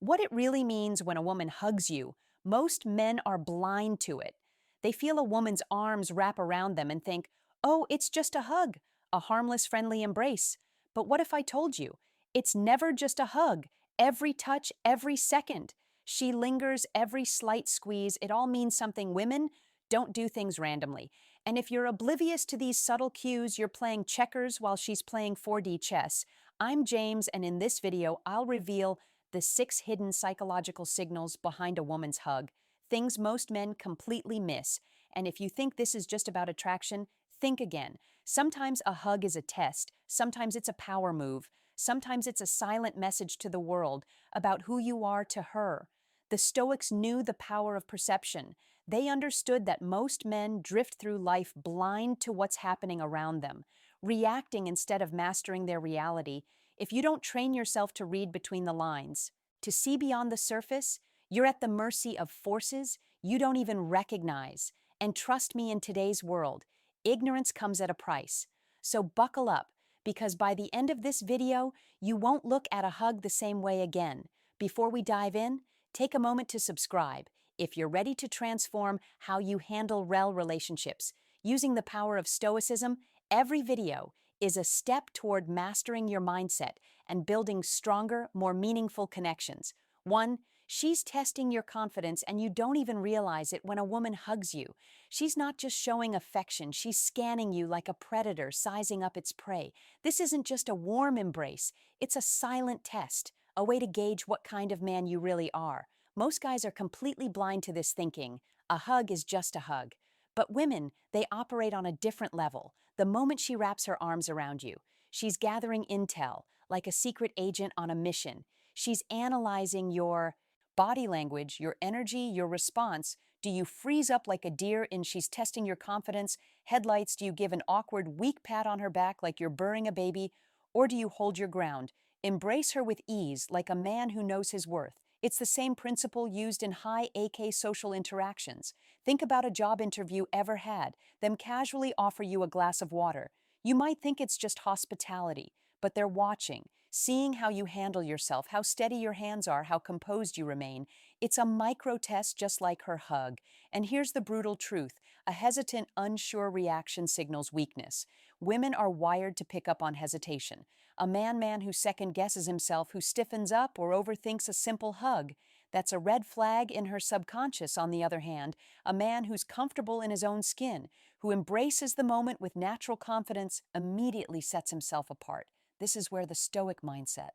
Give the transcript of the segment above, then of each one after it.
What it really means when a woman hugs you. Most men are blind to it. They feel a woman's arms wrap around them and think, oh, it's just a hug, a harmless, friendly embrace. But what if I told you? It's never just a hug. Every touch, every second. She lingers, every slight squeeze. It all means something. Women don't do things randomly. And if you're oblivious to these subtle cues, you're playing checkers while she's playing 4D chess. I'm James, and in this video, I'll reveal the 6 hidden psychological signals behind a woman's hug, things most men completely miss. And if you think this is just about attraction, think again. Sometimes a hug is a test, sometimes it's a power move, sometimes it's a silent message to the world about who you are to her. The Stoics knew the power of perception. They understood that most men drift through life blind to what's happening around them, reacting instead of mastering their reality. If you don't train yourself to read between the lines, to see beyond the surface, you're at the mercy of forces you don't even recognize. And trust me, in today's world, ignorance comes at a price. So buckle up, because by the end of this video, you won't look at a hug the same way again. Before we dive in, take a moment to subscribe if you're ready to transform how you handle relationships. Using the power of Stoicism, every video is a step toward mastering your mindset and building stronger, more meaningful connections. 1. She's testing your confidence and you don't even realize it when a woman hugs you. She's not just showing affection, she's scanning you like a predator sizing up its prey. This isn't just a warm embrace, it's a silent test, a way to gauge what kind of man you really are. Most guys are completely blind to this, thinking a hug is just a hug. But women, they operate on a different level. The moment she wraps her arms around you, she's gathering intel, like a secret agent on a mission. She's analyzing your body language, your energy, your response. Do you freeze up like a deer and she's testing your confidence? Headlights, do you give an awkward, weak pat on her back like you're burring a baby? Or do you hold your ground? Embrace her with ease like a man who knows his worth. It's the same principle used in high AK social interactions. Think about a job interview ever had, them casually offer you a glass of water. You might think it's just hospitality, but they're watching, seeing how you handle yourself, how steady your hands are, how composed you remain. It's a micro test just like her hug. And here's the brutal truth. A hesitant, unsure reaction signals weakness. Women are wired to pick up on hesitation. A man who second guesses himself, who stiffens up or overthinks a simple hug. That's a red flag in her subconscious. On the other hand, a man who's comfortable in his own skin, who embraces the moment with natural confidence, immediately sets himself apart. This is where the Stoic mindset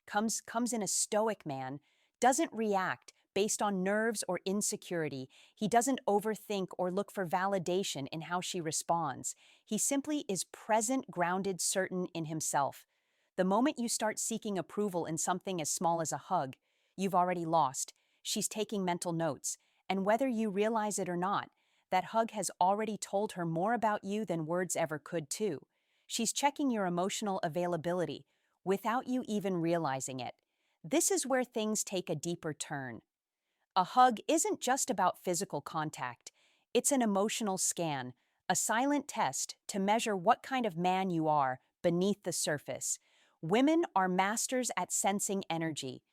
comes in. A Stoic man doesn't react based on nerves or insecurity. He doesn't overthink or look for validation in how she responds. He simply is present, grounded, certain in himself. The moment you start seeking approval in something as small as a hug, you've already lost. She's taking mental notes, and whether you realize it or not, that hug has already told her more about you than words ever could, too. She's checking your emotional availability without you even realizing it. This is where things take a deeper turn. A hug isn't just about physical contact. It's an emotional scan, a silent test to measure what kind of man you are beneath the surface. Women are masters at sensing energy.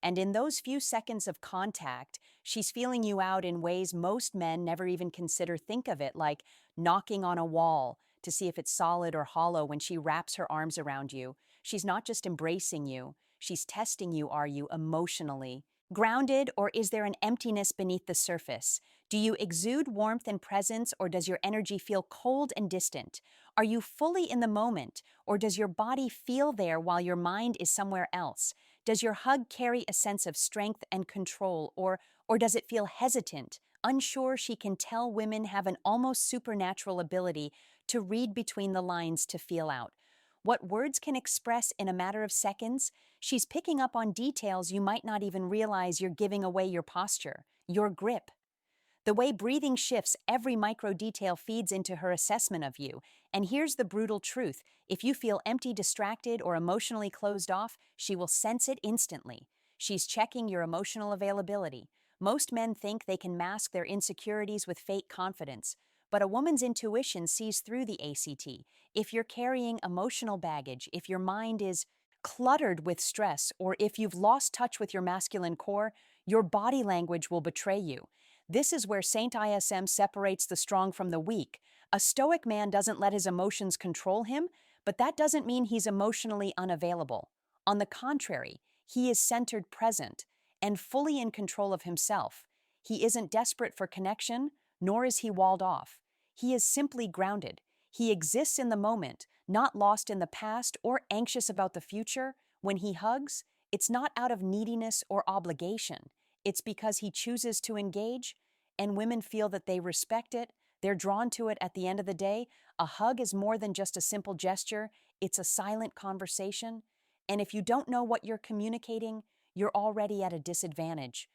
And in those few seconds of contact, she's feeling you out in ways most men never even consider. Think of it like knocking on a wall to see if it's solid or hollow. When she wraps her arms around you, she's not just embracing you, she's testing you. Are you emotionally grounded, or is there an emptiness beneath the surface? Do you exude warmth and presence, or does your energy feel cold and distant? Are you fully in the moment, or does your body feel there while your mind is somewhere else? Does your hug carry a sense of strength and control, or does it feel hesitant, unsure? She can tell. Women have an almost supernatural ability to read between the lines, to feel out what words can express in a matter of seconds. She's picking up on details you might not even realize. You're giving away your posture, your grip. The way breathing shifts, every micro detail feeds into her assessment of you. And here's the brutal truth. If you feel empty, distracted, or emotionally closed off, she will sense it instantly. She's checking your emotional availability. Most men think they can mask their insecurities with fake confidence, but a woman's intuition sees through the ACT. If you're carrying emotional baggage, if your mind is cluttered with stress, or if you've lost touch with your masculine core, your body language will betray you. This is where Saint ISM separates the strong from the weak. A stoic man doesn't let his emotions control him, but that doesn't mean he's emotionally unavailable. On the contrary, he is centered present and fully in control of himself. He isn't desperate for connection, nor is he walled off. He is simply grounded. He exists in the moment, not lost in the past or anxious about the future. When he hugs, it's not out of neediness or obligation. It's because he chooses to engage, and women feel that they respect it. They're drawn to it at the end of the day. A hug is more than just a simple gesture, it's a silent conversation. And if you don't know what you're communicating, you're already at a disadvantage.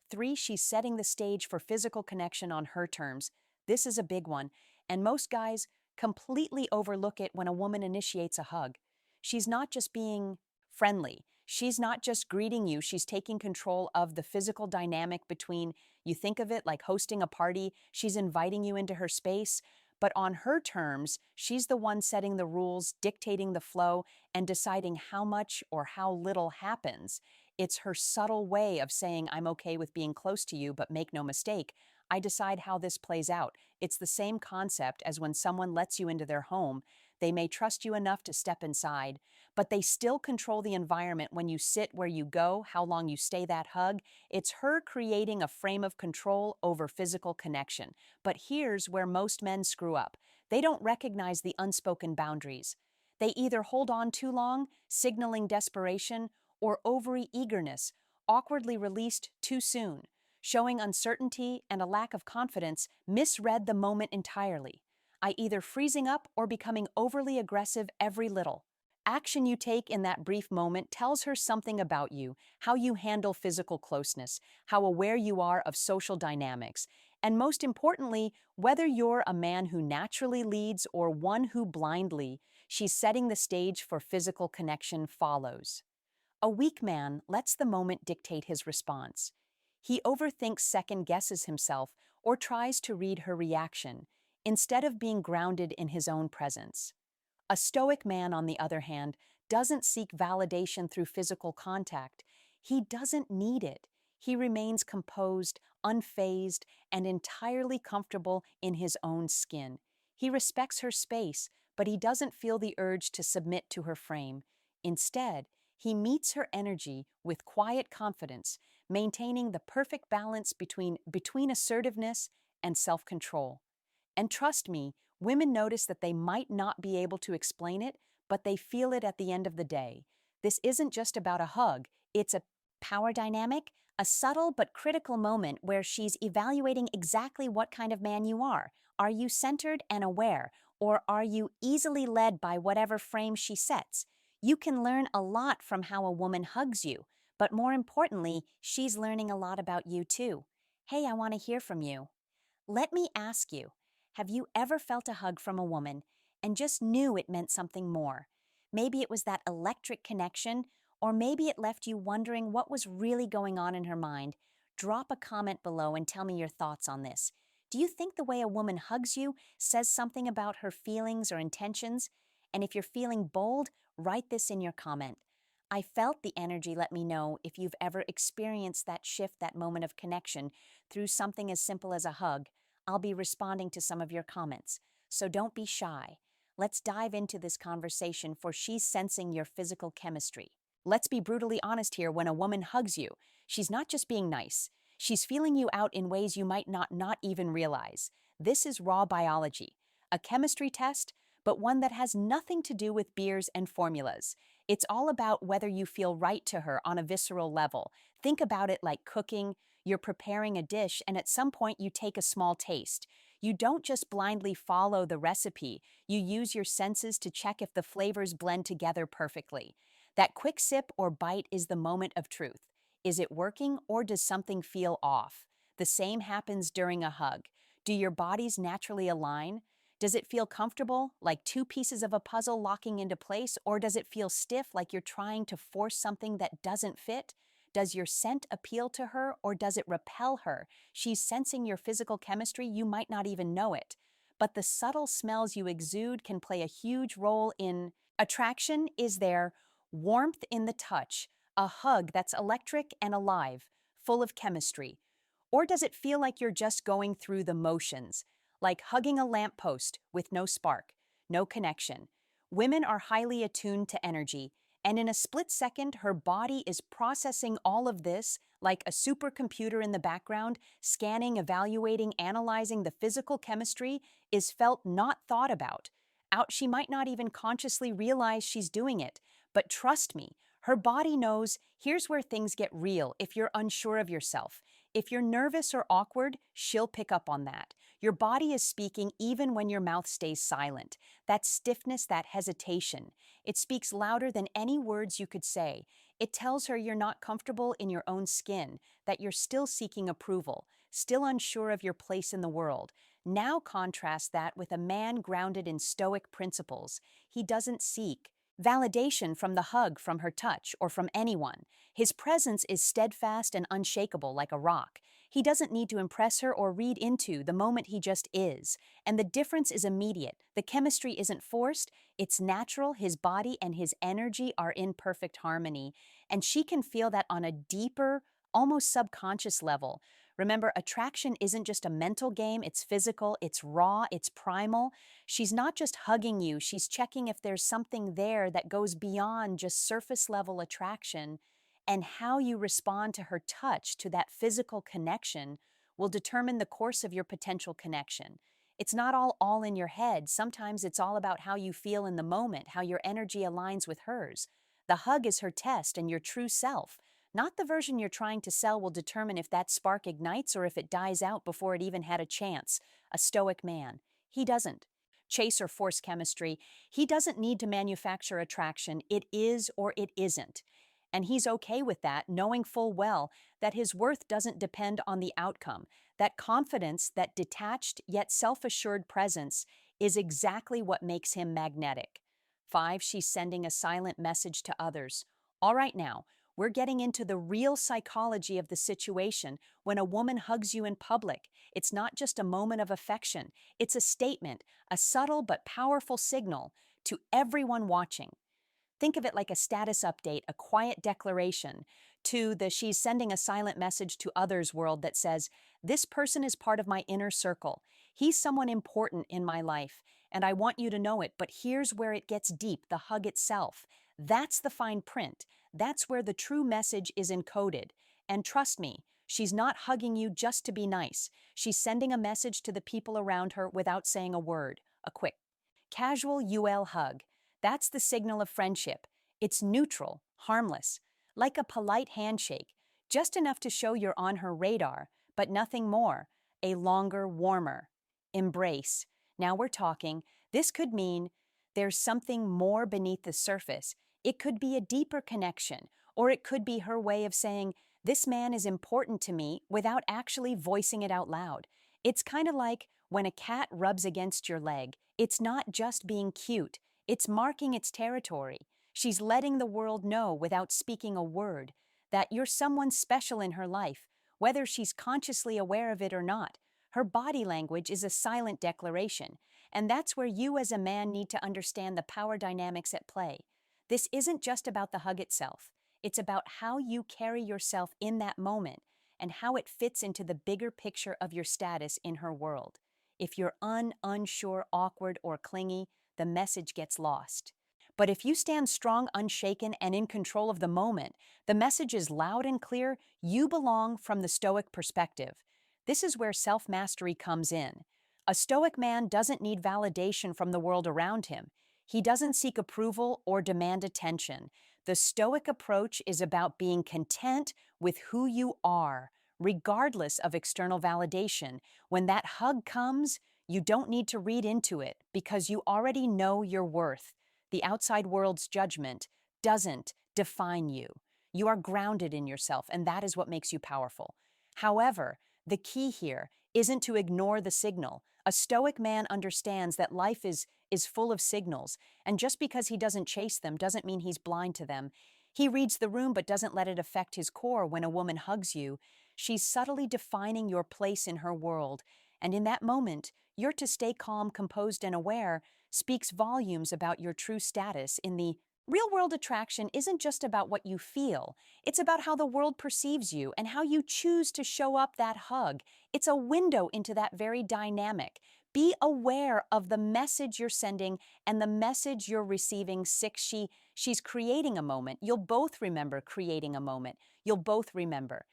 3, she's setting the stage for physical connection on her terms. This is a big one, and most guys completely overlook it when a woman initiates a hug. She's not just being friendly. She's not just greeting you, she's taking control of the physical dynamic between, you think of it like hosting a party, she's inviting you into her space, but on her terms, she's the one setting the rules, dictating the flow, and deciding how much or how little happens. It's her subtle way of saying, I'm okay with being close to you, but make no mistake, I decide how this plays out. It's the same concept as when someone lets you into their home. They may trust you enough to step inside, but they still control the environment when you sit, where you go, how long you stay that hug. It's her creating a frame of control over physical connection. But here's where most men screw up. They don't recognize the unspoken boundaries. They either hold on too long, signaling desperation, or over-eagerness, awkwardly released too soon, showing uncertainty and a lack of confidence, misread the moment entirely, either freezing up or becoming overly aggressive every little. Action you take in that brief moment tells her something about you, how you handle physical closeness, how aware you are of social dynamics, and most importantly, whether you're a man who naturally leads or one who blindly, she's setting the stage for physical connection follows. A weak man lets the moment dictate his response. He overthinks, second guesses himself, or tries to read her reaction, instead of being grounded in his own presence. A stoic man, on the other hand, doesn't seek validation through physical contact. He doesn't need it. He remains composed, unfazed, and entirely comfortable in his own skin. He respects her space, but he doesn't feel the urge to submit to her frame. Instead, he meets her energy with quiet confidence, maintaining the perfect balance between assertiveness and self-control. And trust me, women notice that they might not be able to explain it, but they feel it at the end of the day. This isn't just about a hug, it's a power dynamic, a subtle but critical moment where she's evaluating exactly what kind of man you are. Are you centered and aware, or are you easily led by whatever frame she sets? You can learn a lot from how a woman hugs you, but more importantly, she's learning a lot about you too. Hey, I want to hear from you. Let me ask you, have you ever felt a hug from a woman and just knew it meant something more? Maybe it was that electric connection, or maybe it left you wondering what was really going on in her mind. Drop a comment below and tell me your thoughts on this. Do you think the way a woman hugs you says something about her feelings or intentions? And if you're feeling bold, write this in your comment. I felt the energy. Let me know if you've ever experienced that shift, that moment of connection through something as simple as a hug. I'll be responding to some of your comments, so don't be shy. Let's dive into this conversation, for she's sensing your physical chemistry. Let's be brutally honest here. When a woman hugs you, she's not just being nice. She's feeling you out in ways you might not even realize. This is raw biology, a chemistry test, but one that has nothing to do with beers and formulas. It's all about whether you feel right to her on a visceral level. Think about it like cooking. You're preparing a dish, and at some point you take a small taste. You don't just blindly follow the recipe. You use your senses to check if the flavors blend together perfectly. That quick sip or bite is the moment of truth. Is it working, or does something feel off? The same happens during a hug. Do your bodies naturally align? Does it feel comfortable, like two pieces of a puzzle locking into place, or does it feel stiff, like you're trying to force something that doesn't fit? Does your scent appeal to her, or does it repel her? She's sensing your physical chemistry, you might not even know it. But the subtle smells you exude can play a huge role in attraction. Is there warmth in the touch, a hug that's electric and alive, full of chemistry? Or does it feel like you're just going through the motions, like hugging a lamppost with no spark, no connection? Women are highly attuned to energy, and in a split second, her body is processing all of this like a supercomputer in the background, scanning, evaluating, analyzing the physical chemistry is felt, not thought about. Out, she might not even consciously realize she's doing it, but trust me, her body knows. Here's where things get real if you're unsure of yourself. If you're nervous or awkward, she'll pick up on that. Your body is speaking even when your mouth stays silent. That stiffness, that hesitation, it speaks louder than any words you could say. It tells her you're not comfortable in your own skin, that you're still seeking approval, still unsure of your place in the world. Now contrast that with a man grounded in Stoic principles. He doesn't seek validation from the hug, from her touch, or from anyone. His presence is steadfast and unshakable like a rock. He doesn't need to impress her or read into the moment, he just is. And the difference is immediate. The chemistry isn't forced, it's natural. His body and his energy are in perfect harmony. And she can feel that on a deeper, almost subconscious level. Remember, attraction isn't just a mental game, it's physical, it's raw, it's primal. She's not just hugging you, she's checking if there's something there that goes beyond just surface level attraction. And how you respond to her touch, to that physical connection, will determine the course of your potential connection. It's not all in your head. Sometimes it's all about how you feel in the moment, how your energy aligns with hers. The hug is her test, and your true self, not the version you're trying to sell, will determine if that spark ignites or if it dies out before it even had a chance. A Stoic man, he doesn't chase or force chemistry. He doesn't need to manufacture attraction. It is or it isn't. And he's okay with that, knowing full well that his worth doesn't depend on the outcome. That confidence, that detached yet self-assured presence, is exactly what makes him magnetic. 5, she's sending a silent message to others. All right, now, we're getting into the real psychology of the situation. When a woman hugs you in public, it's not just a moment of affection. It's a statement, a subtle but powerful signal to everyone watching. Think of it like a status update, a quiet declaration to the she's sending a silent message to others world that says, this person is part of my inner circle. He's someone important in my life, and I want you to know it. But here's where it gets deep, the hug itself. That's the fine print. That's where the true message is encoded. And trust me, she's not hugging you just to be nice. She's sending a message to the people around her without saying a word, a quick, casual UL hug. That's the signal of friendship. It's neutral, harmless, like a polite handshake, just enough to show you're on her radar, but nothing more. A longer, warmer embrace. Now we're talking. This could mean there's something more beneath the surface. It could be a deeper connection, or it could be her way of saying, this man is important to me without actually voicing it out loud. It's kind of like when a cat rubs against your leg. It's not just being cute. It's marking its territory. She's letting the world know without speaking a word that you're someone special in her life, whether she's consciously aware of it or not. Her body language is a silent declaration, and that's where you as a man need to understand the power dynamics at play. This isn't just about the hug itself. It's about how you carry yourself in that moment and how it fits into the bigger picture of your status in her world. If you're unsure, awkward, or clingy, the message gets lost. But if you stand strong, unshaken, and in control of the moment, the message is loud and clear. You belong from the Stoic perspective. This is where self-mastery comes in. A Stoic man doesn't need validation from the world around him. He doesn't seek approval or demand attention. The Stoic approach is about being content with who you are, regardless of external validation. When that hug comes, you don't need to read into it because you already know your worth. The outside world's judgment doesn't define you. You are grounded in yourself, and that is what makes you powerful. However, the key here isn't to ignore the signal. A Stoic man understands that life is full of signals, and just because he doesn't chase them doesn't mean he's blind to them. He reads the room but doesn't let it affect his core. When a woman hugs you, she's subtly defining your place in her world, and in that moment, you're to stay calm, composed, and aware. Speaks volumes about your true status in the Real world attraction isn't just about what you feel, it's about how the world perceives you and how you choose to show up that hug. It's a window into that very dynamic. Be aware of the message you're sending and the message you're receiving. Six, she's creating a moment. You'll both remember creating a moment. You'll both remember.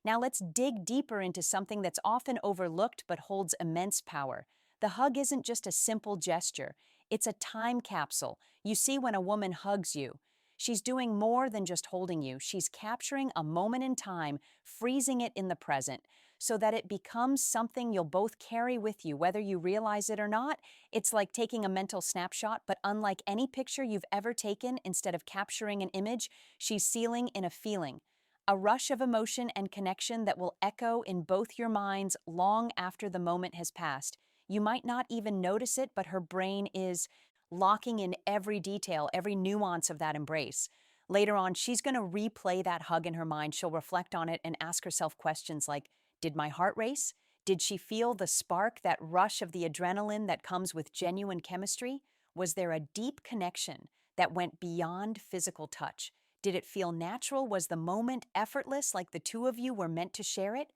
Now let's dig deeper into something that's often overlooked but holds immense power. The hug isn't just a simple gesture, it's a time capsule. You see, when a woman hugs you, she's doing more than just holding you. She's capturing a moment in time, freezing it in the present, so that it becomes something you'll both carry with you, whether you realize it or not. It's like taking a mental snapshot, but unlike any picture you've ever taken, instead of capturing an image, she's sealing in a feeling. A rush of emotion and connection that will echo in both your minds long after the moment has passed. You might not even notice it, but her brain is locking in every detail, every nuance of that embrace. Later on, she's going to replay that hug in her mind. She'll reflect on it and ask herself questions like, did my heart race? Did she feel the spark, that rush of the adrenaline that comes with genuine chemistry? Was there a deep connection that went beyond physical touch? Did it feel natural? Was the moment effortless, like the two of you were meant to share it?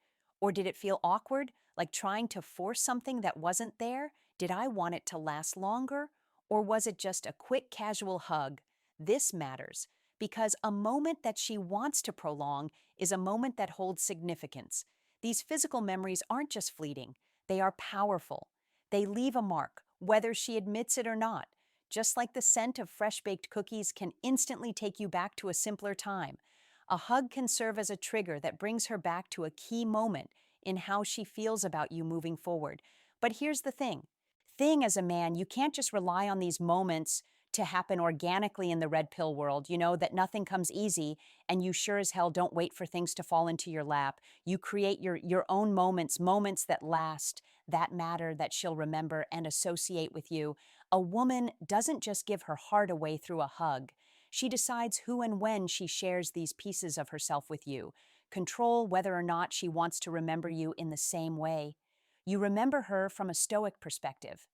Or did it feel awkward, like trying to force something that wasn't there? Did I want it to last longer? Or was it just a quick, casual hug? This matters because a moment that she wants to prolong is a moment that holds significance. These physical memories aren't just fleeting, they are powerful. They leave a mark, whether she admits it or not. Just like the scent of fresh baked cookies can instantly take you back to a simpler time, a hug can serve as a trigger that brings her back to a key moment in how she feels about you moving forward. But here's the thing as a man, you can't just rely on these moments to happen organically in the red pill world. You know that nothing comes easy, and you sure as hell don't wait for things to fall into your lap. You create your own moments, moments that last, that matter, that she'll remember and associate with you. A woman doesn't just give her heart away through a hug. She decides who and when she shares these pieces of herself with you. Control whether or not she wants to remember you in the same way. You remember her from a Stoic perspective.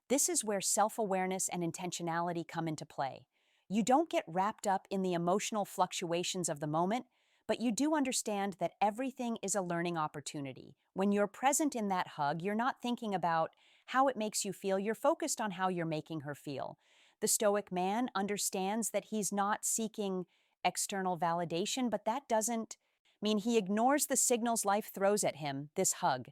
This is where self-awareness and intentionality come into play. You don't get wrapped up in the emotional fluctuations of the moment, but you do understand that everything is a learning opportunity. When you're present in that hug, you're not thinking about how it makes you feel, you're focused on how you're making her feel. The Stoic man understands that he's not seeking external validation, but that doesn't mean he ignores the signals life throws at him. This hug,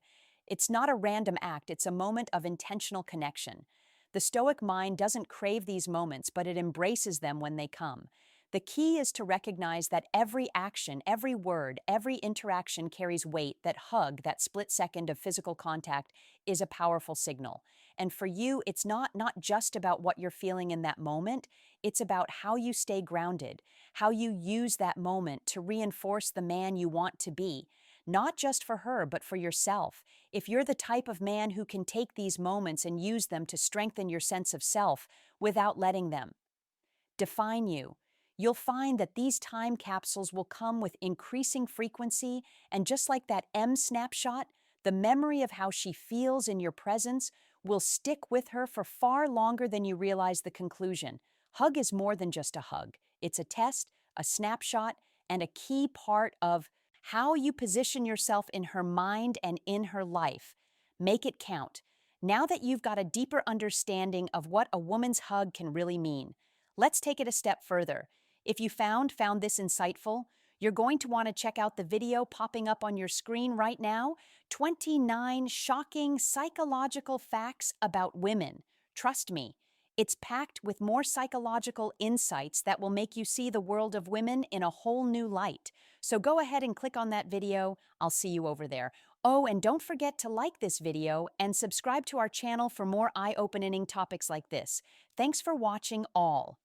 it's not a random act, it's a moment of intentional connection. The Stoic mind doesn't crave these moments, but it embraces them when they come. The key is to recognize that every action, every word, every interaction carries weight. That hug, that split second of physical contact, is a powerful signal. And for you, it's not just about what you're feeling in that moment, it's about how you stay grounded, how you use that moment to reinforce the man you want to be. Not just for her, but for yourself. If you're the type of man who can take these moments and use them to strengthen your sense of self without letting them define you, you'll find that these time capsules will come with increasing frequency, and just like that M snapshot, the memory of how she feels in your presence will stick with her for far longer than you realize. The conclusion: hug is more than just a hug. It's a test, a snapshot, and a key part of how you position yourself in her mind and in her life. Make it count. Now that you've got a deeper understanding of what a woman's hug can really mean, let's take it a step further. If you found this insightful, you're going to want to check out the video popping up on your screen right now: 29 shocking psychological facts about women. Trust me, it's packed with more psychological insights that will make you see the world of women in a whole new light. So go ahead and click on that video. I'll see you over there. Oh, and don't forget to like this video and subscribe to our channel for more eye-opening topics like this. Thanks for watching all.